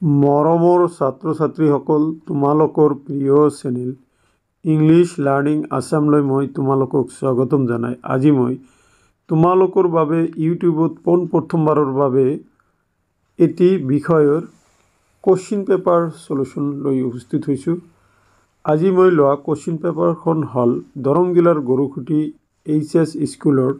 মৰমৰ ছাত্ৰ ছাত্ৰীসকল, তোমালোকৰ প্ৰিয় চেনেল ইংলিছ লাৰ্নিং আছামলৈ মই তোমালোকক স্বাগতম জনাই আজি মই তোমালোকৰ বাবে ইউটিউবত পোনপ্ৰথমবাৰৰ বাবে এটি বিষয়ৰ কোশ্চিন পেপাৰ সলিউশন লৈ উপস্থিত হৈছোঁ। আজি মই লোৱা কোশ্চিন পেপাৰখন হ'ল দৰং জিলাৰ গৰুখুটি এইচএছ স্কুলৰ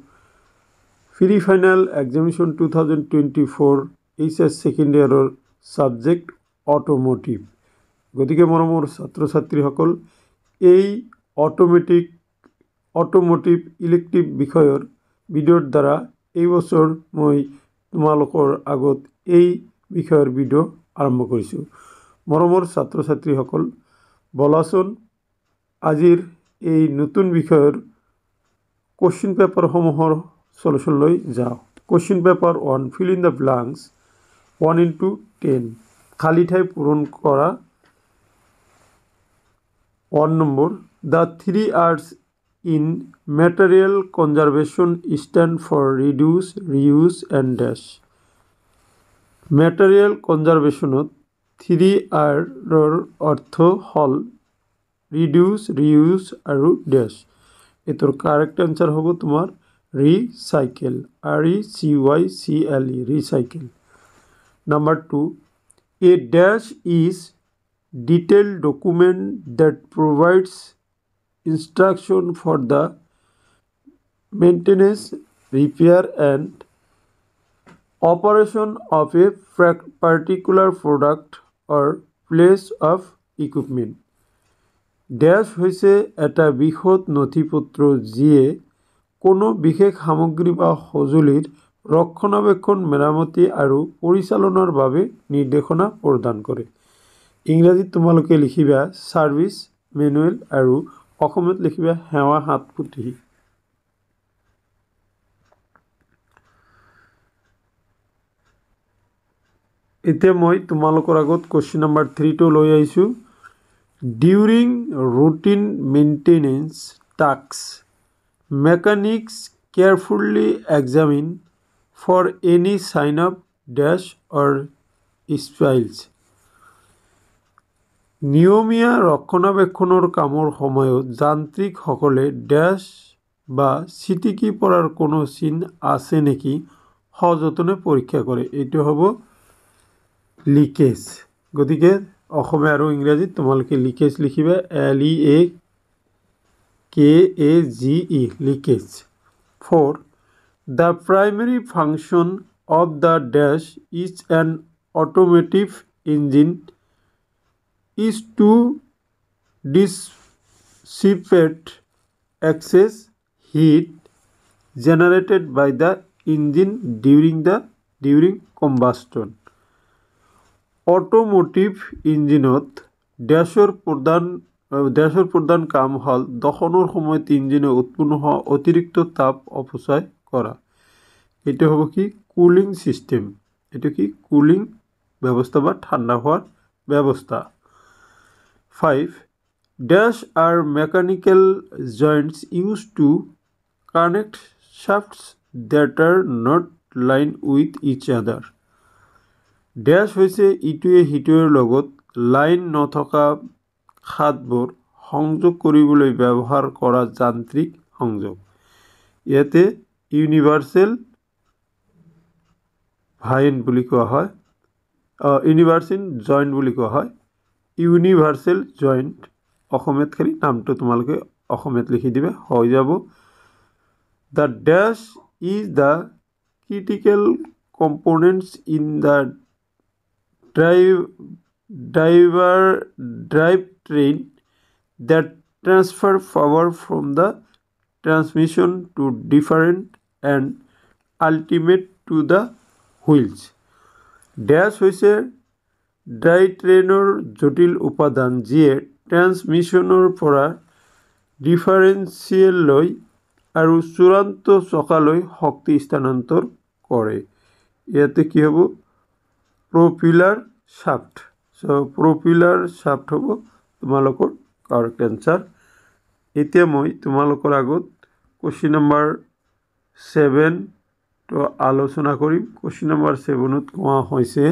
pre final examination 2024 HS second ইয়াৰৰ সাবজেক্ট অটোমোটিভ। গতিকে মৰমৰ ছাত্ৰ ছাত্ৰীসকল, এই অটোমোটিভ ইলেক্টিভ বিষয়ৰ ভিডিঅ'ৰ দ্বাৰা এই বছৰ মই তোমালোকৰ আগত এই বিষয়ৰ ভিডিঅ' আৰম্ভ কৰিছোঁ। মৰমৰ ছাত্ৰ ছাত্ৰীসকল, বলাচোন আজিৰ এই নতুন বিষয়ৰ কোশ্চিন পেপাৰসমূহৰ সলিউশন লৈ যাওঁ। Question paper 1, fill in the blanks 1 into 10, খালি ঠাই পূরণ করা। 1 নম্বর, the 3 R's in material conservation stand for reduce, reuse and dash. material conservationত 3 R'ৰ অৰ্থ হল reduce, reuse আৰু dash। এটোৰ কাৰেক্ট আনসাৰ হ'ব তোমাৰ recycle, RECYCLE, recycle। Number 2, a dash is detailed document that provides instruction for the maintenance, repair and operation of a particular product or place of equipment. dash হৈছে এটা বৃহৎ নথিপত্ৰ যিয়ে কোনো বিশেষ সামগ্ৰী বা সঁজুলিৰ ৰক্ষণাবেক্ষণ, মেৰামতি আৰু পৰিচালনাৰ বাবে নিৰ্দেশনা প্ৰদান কৰে। ইংৰাজীত তোমালোকে লিখিবা সাৰ্ভিস মেনুৱেল আৰু অসমীয়াত লিখিবা সেৱা হাতপুথি। এতিয়া মই তোমালোকৰ আগত কোশ্চিন নম্বৰ 3 টো লৈ আহিছোঁ। During routine maintenance tasks mechanics carefully examine for any sign of dash or spills. নিয়মীয়া ৰক্ষণাবেক্ষণৰ কামৰ সময়ত যান্ত্ৰিকসকলে ড্যাশ বা ছিটিকি পৰাৰ কোনো চিন আছে নেকি সযতনে পৰীক্ষা কৰে। এইটো হ'ব লিকেজ। গতিকে অসমীয়া আৰু ইংৰাজীত তোমালোকে লিকেজ লিখিবা LEAKAGE, leakage. 4, the primary function of the dash is an automotive engine is to dissipate excess heat generated by the engine during combustion. Automotive ইঞ্জিনত ড্যাশৰ প্ৰধান কাম হ'ল দহনৰ সময়ত ইঞ্জিনে উৎপন্ন হোৱা অতিৰিক্ত তাপ অপচয় কৰা। এইটো হ'ব কি কুলিং সিস্টেম। এইটো কি কুলিং ব্যৱস্থা বা ঠাণ্ডা হোৱাৰ ব্যৱস্থা। 5, dash are mechanical joints used to connect shafts that are not lined with each other. dash হৈছে ইটোৱে সিটোৰ লগত লাইন নথকা খাদবোৰ সংযোগ কৰিবলৈ ব্যৱহাৰ কৰা যান্ত্ৰিক সংযোগ। ইয়াতে ইউনিভাৰ্সেল ভাইন বুলি কোৱা হয়, ইউনিভাৰ্সেল জইণ্ট বুলি কোৱা হয়। ইউনিভাৰ্সেল জইণ্ট অসমীয়াত খালি নামটো তোমালোকে অসমীয়াত লিখি দিবা হৈ যাব। The dash is the critical components in the drivetrain that transfer power from the transmission to different and ultimate to the wheels. dash হৈছে ড্ৰাইভট্ৰেইনৰ জটিল উপাদান যিয়ে ট্ৰান্সমিশ্যনৰ পৰা ডিফাৰেন্সিয়েললৈ আৰু চূড়ান্ত চকালৈ শক্তি স্থানান্তৰ কৰে। ইয়াতে কি হ'ব প্ৰপিলাৰ শ্যাফ্ট। প্ৰপিলাৰ শ্যাফ্ট হ'ব তোমালোকৰ কাৰেক্ট আনসাৰ। এতিয়া মই তোমালোকৰ আগত কোশ্চিন নম্বৰ 7 তো আলোচনা কৰিম। কোশ্চিন নম্বৰ 7ত কোৱা হৈছে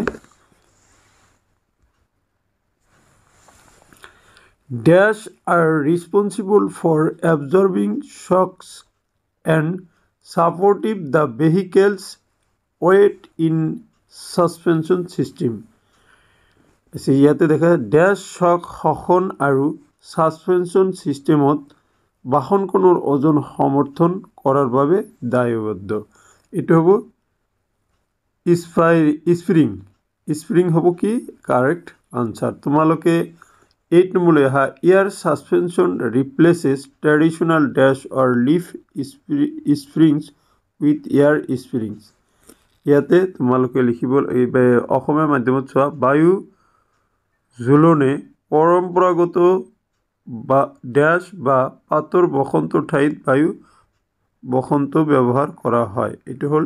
dash are responsible for absorbing shocks and supportive the vehicles weight in suspension system. ইয়াতে দেখা ড্যাশ শক শোষণ আৰু সাসপেনশন সিস্টেমত বাহনখনৰ ওজন সমৰ্থন কৰাৰ বাবে দায়বদ্ধ। এইটো হ'ব স্প্ৰিং হ'ব কি কাৰেক্ট আনচাৰ। তোমালোকে 8 নম্বৰলৈ আহা। Air suspension replaces traditional dash or leaf springs with air springs. ইয়াতে তোমালোকে লিখিব অসমীয়া মাধ্যমত চোৱা, বায়ু জ্বলনে পৰম্পৰাগত বা ড্যাশ বা পাতৰ বসন্তৰ ঠাইত বায়ু বসন্ত ব্যৱহাৰ কৰা হয়। এইটো হ'ল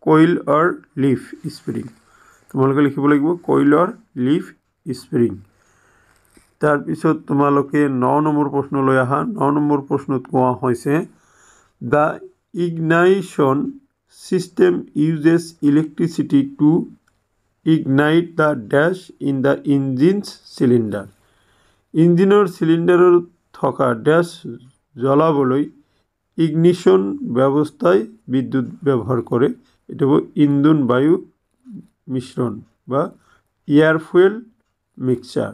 কইল অৰ লিফ স্প্ৰিং। তোমালোকে লিখিব লাগিব কইল অৰ লিফ স্প্ৰিং। তাৰপিছত তোমালোকে 9 নম্বৰ প্ৰশ্নলৈ আহা। 9 নম্বৰ প্ৰশ্নত কোৱা হৈছে the ইগনাইশ্যন system uses electricity to ignite the dash in the engine's cylinder. ইঞ্জিনৰ চিলিণ্ডাৰত থকা ড্যাশ জ্বলাবলৈ ইগনিশ্যন ব্যৱস্থাই বিদ্যুৎ ব্যৱহাৰ কৰে। এইটো হ'ব ইন্ধন বায়ু মিশ্ৰণ বা এয়াৰ ফুয়েল মিক্সাৰ।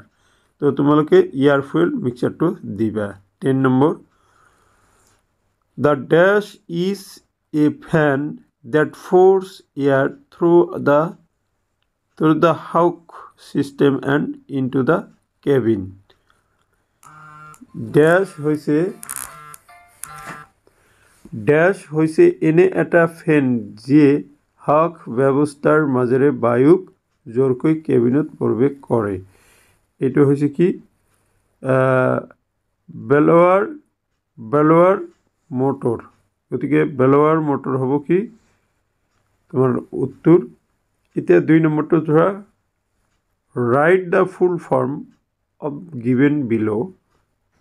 তো তোমালোকে এয়াৰ ফুয়েল মিক্সাৰটো দিবা। 10 number, the dash is a fan that force air through the hawk system and into the cabin. Dash হৈছে এনে এটা ফেন যিয়ে হাক ব্যৱস্থাৰ মাজেৰে বায়ুক জোৰকৈ কেবিনত প্ৰৱেশ কৰে। এইটো হৈছে কি বেলোৱাৰ মটৰ। গতিকে বেলোৱাৰ মটৰ হ'ব কি তোমাৰ উত্তৰ। এতিয়া 2 নম্বৰটো ধৰা, right the full form of given below'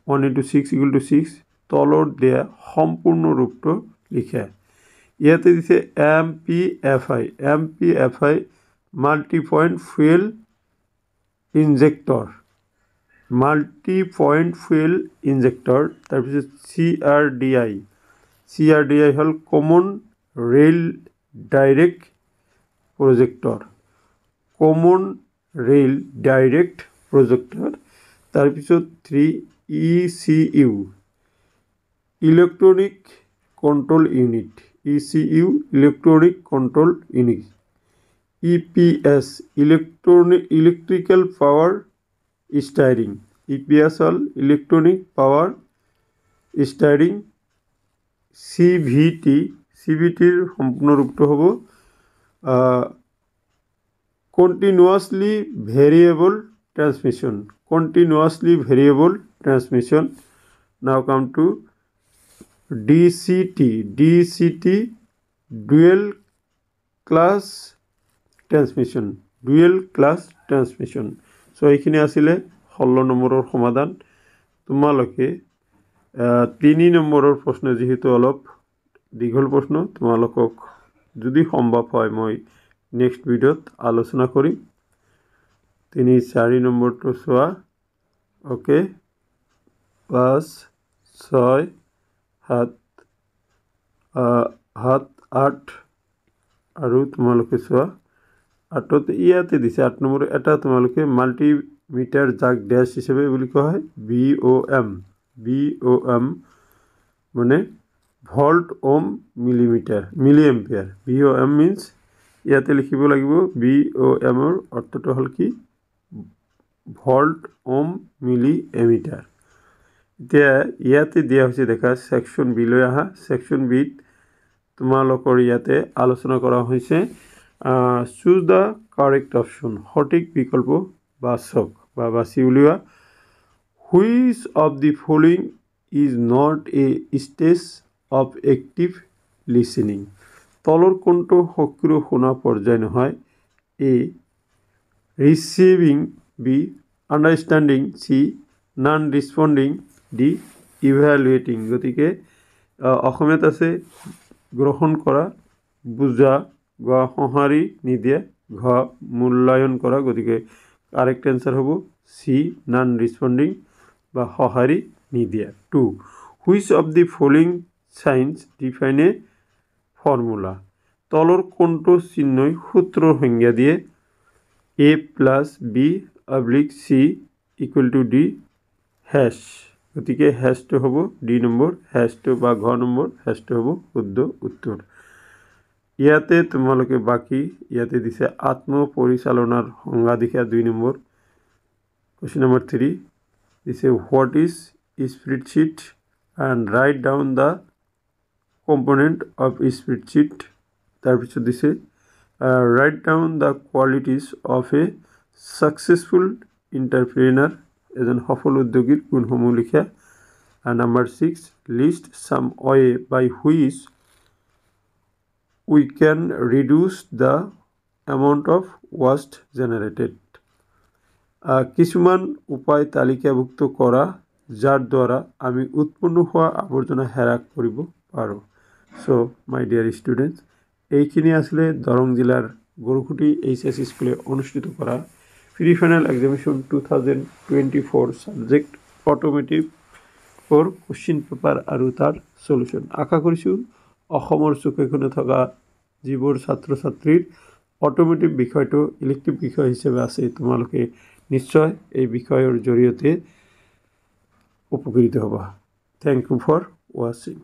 1 × 6 = 6। তলত দিয়া সম্পূৰ্ণ ৰূপটো লিখা। ইয়াতে দিছে MPFI multi point fuel injector. তাৰপিছত CRDI হ'ল কমন ৰেইল ডাইৰেক্ট প্ৰজেক্টৰ। তাৰপিছত 3 ECU electronic control unit. EPS electrical power steering. EPS হ'ল ইলেক্ট্ৰনিক পাৱাৰ ষ্টাইৰিং। CVTৰ সম্পূৰ্ণ ৰূপটো হ'ব continuously variable transmission. Now come to DCT dual clutch transmission. So' এইখিনি আছিলে 16 নম্বৰৰ সমাধান। তোমালোকে 3 নম্বৰৰ প্ৰশ্ন যিহেতু অলপ দীঘল প্ৰশ্ন, তোমালোকক যদি সম্ভৱ হয় মই নেক্সট ভিডিঅ'ত আলোচনা কৰিম। 3-4 নম্বৰটো চোৱা। অ'কে, 5, 6, 7, 8 আৰু তোমালোকে চোৱা 8ত ইয়াতে দিছে 8 নম্বৰ এটা তোমালোকে মাল্টিমিটাৰ যাক ড্যাশ হিচাপে বুলি কোৱা হয় VOM মানে ভল্ট ওম মিলিএম্পিয়াৰ। VOM মিনছ ইয়াতে লিখিব লাগিব VOMৰ অৰ্থটো হ'ল কি ভল্ট ওম মিলিএমিটাৰ। এতিয়া ইয়াতে দিয়া হৈছে দেখা ছেকশ্যন বিলৈ আহা। ছেকশ্যন বিত তোমালোকৰ ইয়াতে আলোচনা কৰা হৈছে চুজ দ্য কাৰেক্ট অপশ্যন, সঠিক বিকল্প বাছি উলিওৱা। Which of the following is not a stage of active listening. তলৰ কোনটো সক্ৰিয় শুনা পৰ্যায় নহয়? A receiving, B understanding, C non responding, D evaluating. গতিকে অসমীয়াত আছে গ্ৰহণ কৰা, বুজা, গ সঁহাৰি নিদিয়া, ঘ মূল্যায়ন কৰা। গতিকে কাৰেক্ট এনচাৰ হ'ব C নন ৰেছপণ্ডিং বা সঁহাৰি নিদিয়ে। 2. Which of the following signs define a formula? তলৰ কোনটো চিহ্নই সূত্ৰৰ সংজ্ঞা দিয়ে? a plus B oblique C equal to D hash. গতিকে হেছটো হ'ব ডি নম্বৰ, হেছটো বা ঘ নম্বৰ, হেছটো হ'ব শুদ্ধ উত্তৰ। ইয়াতে তোমালোকে বাকী ইয়াতে দিছে আত্মপৰিচালনাৰ সংজ্ঞা দিশা 2 নম্বৰ। কুৱেশ্যন নম্বৰ 3 দিছে what is spreadsheet and write down the component of spreadsheet. তাৰপিছত দিছে write down the qualities of a successful entrepreneur. এজন সফল উদ্যোগীৰ গুণসমূহ লিখা। Number 6 list some way by which we can reduce the amount of waste generated. কিছুমান উপায় তালিকাভুক্ত কৰা যাৰ দ্বাৰা আমি উৎপন্ন হোৱা আৱৰ্জনা হ্ৰাস কৰিব পাৰোঁ। চ' মাই ডিয়াৰ ষ্টুডেণ্টছ, এইখিনি আছিলে দৰং জিলাৰ গৰুখুটি HSS স্কুলে অনুষ্ঠিত কৰা প্ৰি ফাইনেল এক্সামিনেশ্যন 2024 ছাবজেক্ট অট'মেটিভৰ কুৱেশ্যন পেপাৰ আৰু তাৰ চলুশ্যন। আশা কৰিছোঁ অসমৰ চুকেকোণে থকা যিবোৰ ছাত্ৰ ছাত্ৰীৰ অট'মেটিভ বিষয়টো ইলেক্টিভ বিষয় হিচাপে আছে, তোমালোকে নিশ্চয় এই বিষয়ৰ জৰিয়তে উপকৃত হ'বা। থেংক ইউ ফৰ ৱাচিং।